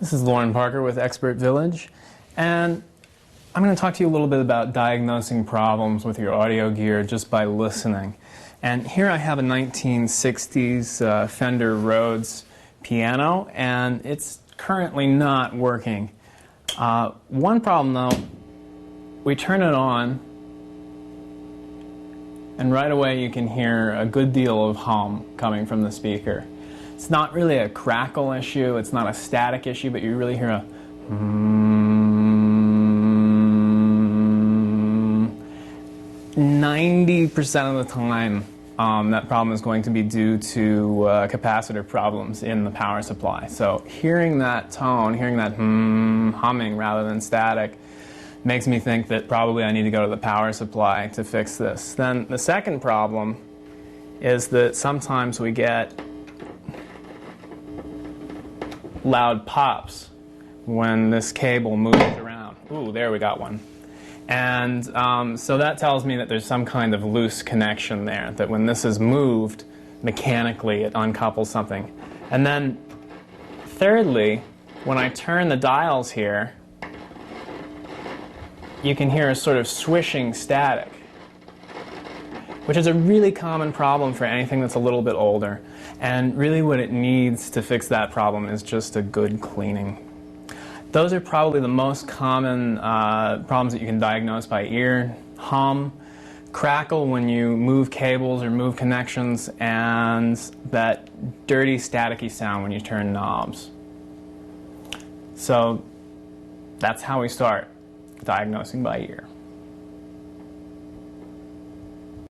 This is Lauren Parker with Expert Village, and I'm going to talk to you a little bit about diagnosing problems with your audio gear just by listening. And here I have a 1960s Fender Rhodes piano, and it's currently not working. One problem though, we turn it on, and right away you can hear a good deal of hum coming from the speaker. It's not really a crackle issue, it's not a static issue, but you really hear a 90% of the time that problem is going to be due to capacitor problems in the power supply. So hearing that tone, hearing that humming rather than static, makes me think that probably I need to go to the power supply to fix this. Then the second problem is that sometimes we get loud pops when this cable moves around. Ooh, there we got one. And so that tells me that there's some kind of loose connection there, that when this is moved, mechanically it uncouples something. And then thirdly, when I turn the dials here, you can hear a sort of swishing static, which is a really common problem for anything that's a little bit older. And really what it needs to fix that problem is just a good cleaning. Those are probably the most common problems that you can diagnose by ear: hum, crackle when you move cables or move connections, and that dirty staticky sound when you turn knobs. So that's how we start diagnosing by ear.